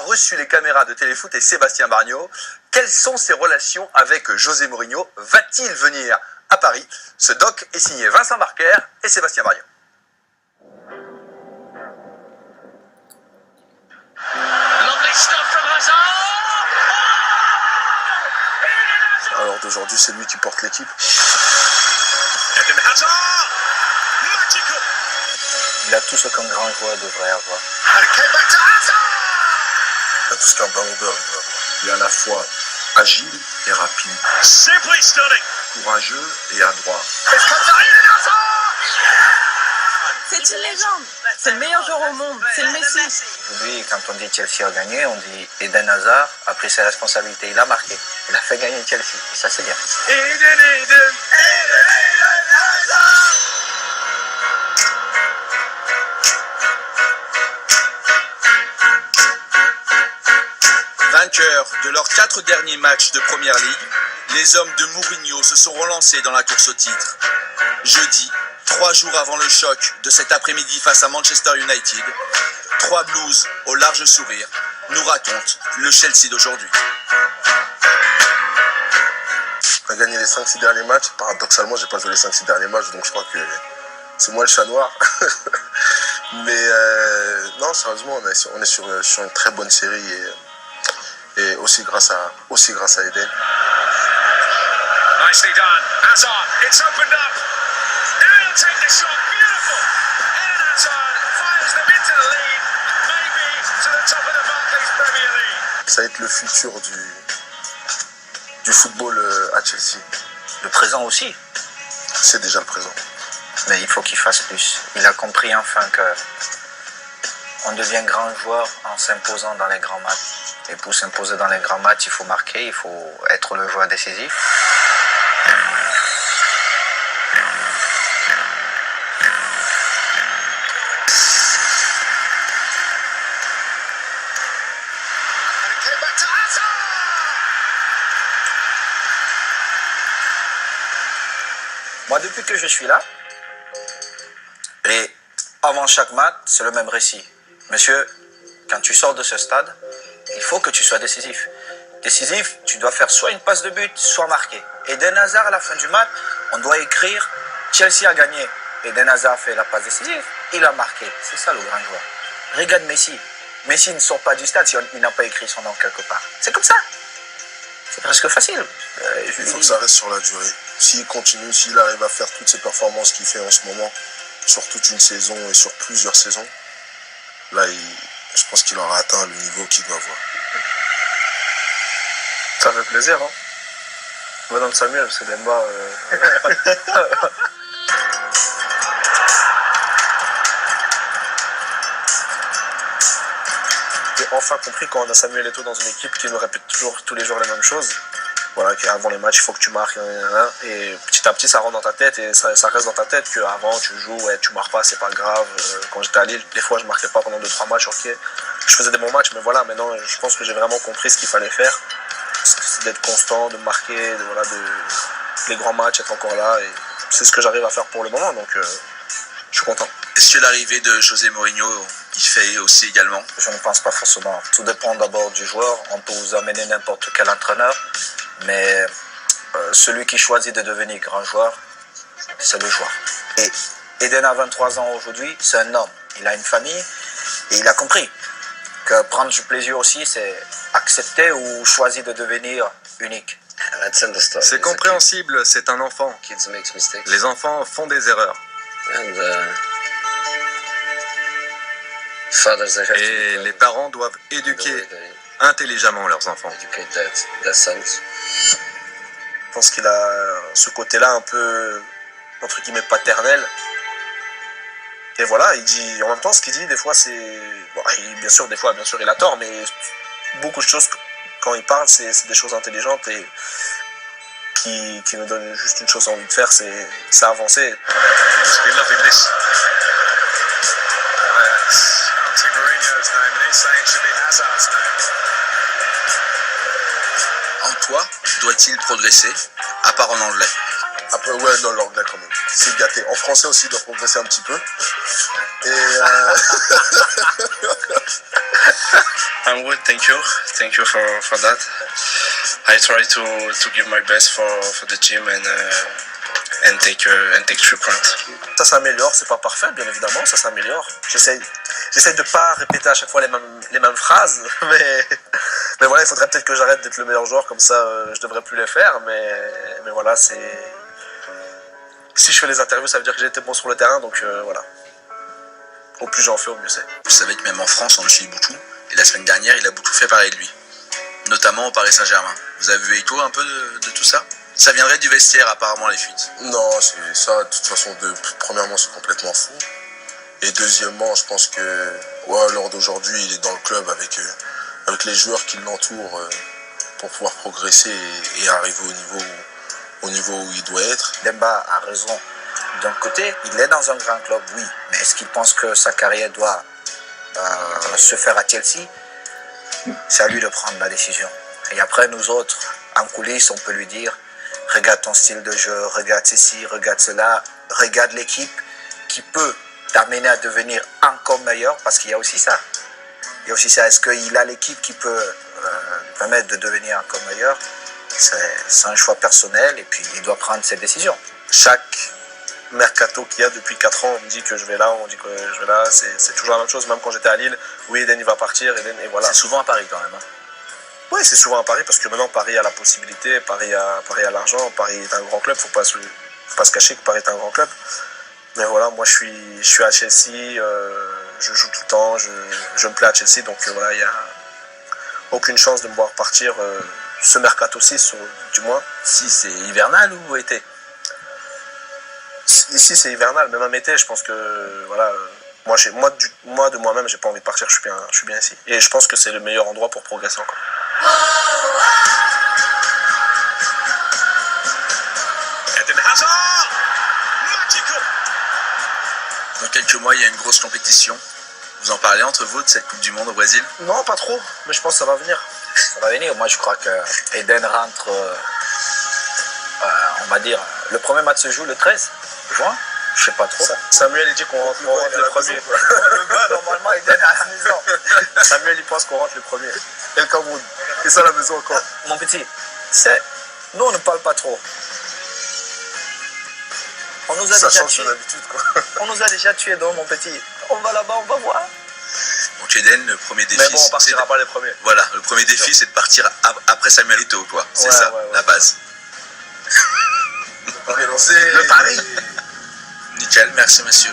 reçu les caméras de Téléfoot et Sébastien Bargnaud. Quelles sont ses relations avec José Mourinho? Va-t-il venir à Paris? Ce doc est signé Vincent Barker et Sébastien Bargnaud. Alors d'aujourd'hui, c'est lui qui porte l'équipe. Il a tout ce qu'un grand joueur devrait avoir. Il a tout ce qu'un ballon d'or doit avoir. Il est à la fois agile et rapide. Courageux et adroit. C'est une légende. C'est le meilleur joueur au monde. C'est le Messi. Aujourd'hui, quand on dit Chelsea a gagné, on dit Eden Hazard a pris ses responsabilités. Il a marqué. Il a fait gagner Chelsea. Et ça, c'est bien. Eden. Vainqueurs de leurs 4 derniers matchs de Première Ligue, les hommes de Mourinho se sont relancés dans la course au titre. Jeudi, 3 jours avant le choc de cet après-midi face à Manchester United, 3 Blues au large sourire nous racontent le Chelsea d'aujourd'hui. On a gagné les 5-6 derniers matchs. Paradoxalement, j'ai pas joué les 5-6 derniers matchs, donc je crois que c'est moi le chat noir. Mais non, sérieusement, on est sur une très bonne série et aussi grâce à Eden. Nicely done. Hazard, it's opened up. Now he'll take the shot. Beautiful. Eden Hazard fires them into the lead, maybe to the top of the Barclays Premier League. Ça va être le futur du football à Chelsea. Le présent aussi. C'est déjà le présent. Mais il faut qu'il fasse plus. Il a compris enfin que on devient grand joueur en s'imposant dans les grands matchs. Et pour s'imposer dans les grands matchs, il faut marquer, il faut être le joueur décisif. Moi, depuis que je suis là, et avant chaque match, c'est le même récit. Monsieur, quand tu sors de ce stade, il faut que tu sois décisif. Décisif, tu dois faire soit une passe de but, soit marquer. Eden Hazard, à la fin du match, on doit écrire Chelsea a gagné. Eden Hazard fait la passe décisive, il a marqué. C'est ça le grand joueur. Regarde Messi. Messi ne sort pas du stade si il n'a pas écrit son nom quelque part. C'est comme ça. C'est presque facile. Il faut que ça reste sur la durée. S'il continue, s'il arrive à faire toutes ces performances qu'il fait en ce moment, sur toute une saison et sur plusieurs saisons, là, je pense qu'il aura atteint le niveau qu'il doit avoir. Ça fait plaisir, hein. Madame Samuel, c'est Demba. J'ai enfin compris quand on a Samuel Eto'o dans une équipe qui nous répète toujours tous les jours les mêmes choses. Voilà, qu'avant les matchs, il faut que tu marques. Et petit à petit, ça rentre dans ta tête et ça reste dans ta tête qu'avant, tu joues, ouais, tu marques pas, c'est pas grave. Quand j'étais à Lille, des fois, je marquais pas pendant 2-3 matchs, ok. Je faisais des bons matchs, mais voilà, maintenant, je pense que j'ai vraiment compris ce qu'il fallait faire. C'est d'être constant, de marquer, les grands matchs, être encore là. Et c'est ce que j'arrive à faire pour le moment, donc je suis content. Est-ce que l'arrivée de José Mourinho, il fait aussi également? Je ne pense pas forcément. Tout dépend d'abord du joueur. On peut vous amener n'importe quel entraîneur, mais celui qui choisit de devenir grand joueur, c'est le joueur. Et Eden a 23 ans aujourd'hui, c'est un homme. Il a une famille et il a compris que prendre du plaisir aussi, c'est accepter ou choisir de devenir unique. C'est compréhensible, c'est un enfant. Les enfants font des erreurs. Et les parents doivent éduquer intelligemment leurs enfants. Je pense qu'il a ce côté-là un peu, entre guillemets, paternel. Et voilà, il dit, en même temps, ce qu'il dit, des fois, c'est... Bon, bien sûr, il a tort, mais beaucoup de choses, quand il parle, c'est des choses intelligentes et qui nous donnent juste une chose envie de faire, c'est avancer. En quoi doit-il progresser, à part en anglais? Après, ouais, non, l'anglais quand même. C'est gâté. En français aussi, il doit progresser un petit peu. Et I'm good, thank you. Thank you for that. I try to give my best for the team and take 3 points. ça s'améliore, c'est pas parfait, bien évidemment, ça s'améliore. J'essaie de pas répéter à chaque fois les mêmes phrases, mais voilà, il faudrait peut-être que j'arrête d'être le meilleur joueur, comme ça je devrais plus les faire, mais voilà, c'est... Si je fais les interviews, ça veut dire que j'ai été bon sur le terrain, donc voilà. Au plus j'en fais, au mieux c'est. Vous savez que même en France, on le suit beaucoup. Et la semaine dernière, il a beaucoup fait parler de lui. Notamment au Paris Saint-Germain. Vous avez vu écho un peu de tout ça? Ça viendrait du vestiaire, apparemment, les fuites. Non, c'est ça, de toute façon, premièrement, c'est complètement fou. Et deuxièmement, je pense que ouais, lors d'aujourd'hui, il est dans le club avec les joueurs qui l'entourent pour pouvoir progresser et arriver au niveau où il doit être. Demba a raison. D'un côté, il est dans un grand club, oui. Mais est-ce qu'il pense que sa carrière doit se faire à Chelsea? C'est à lui de prendre la décision. Et après, nous autres, en coulisses, on peut lui dire regarde ton style de jeu, regarde ceci, regarde cela, regarde l'équipe qui peut t'amener à devenir encore meilleur, parce qu'il y a aussi ça. Il y a aussi ça. Est-ce qu'il a l'équipe qui peut lui permettre de devenir encore meilleur? C'est un choix personnel et puis il doit prendre ses décisions. Chaque mercato qu'il y a depuis 4 ans, on me dit que je vais là, on dit que je vais là, c'est toujours la même chose, même quand j'étais à Lille, oui, Eden il va partir, Eden, et voilà. C'est souvent à Paris quand même. Hein. Oui, c'est souvent à Paris, parce que maintenant Paris a la possibilité, Paris a l'argent, Paris est un grand club, faut pas se cacher que Paris est un grand club. Mais voilà, moi je suis à Chelsea, je joue tout le temps, je me plais à Chelsea, donc voilà, il n'y a aucune chance de me voir partir ce mercato-ci, du moins. Si c'est hivernal ou été? Ici c'est hivernal, même en été, je pense que voilà, moi de moi-même j'ai pas envie de partir, je suis bien ici. Et je pense que c'est le meilleur endroit pour progresser encore. Eden Hazard! Magical! Dans quelques mois, il y a une grosse compétition. Vous en parlez entre vous de cette Coupe du Monde au Brésil? Non, pas trop, mais je pense que ça va venir. Ça va venir. Moi, je crois que Eden rentre, on va dire, le premier match se joue le 13 juin. Je sais pas trop. Samuel il dit qu'on rentre le premier. Normalement, Eden est à la maison. Samuel il pense qu'on rentre le premier. Et le Cameroun. Et ça à la maison encore. Mon petit, nous, on ne parle pas trop. On nous a Ça déjà change tués. son habitude quoi. On nous a déjà tués, donc mon petit. On va là-bas, on va voir. Donc Eden, le premier défi, Mais bon, on partira pas les premiers. Voilà, le premier défi, c'est de partir après Samuel Eto'o, quoi. C'est Ouais, ça, ouais, ouais. la base. Le pari. Nickel, merci monsieur.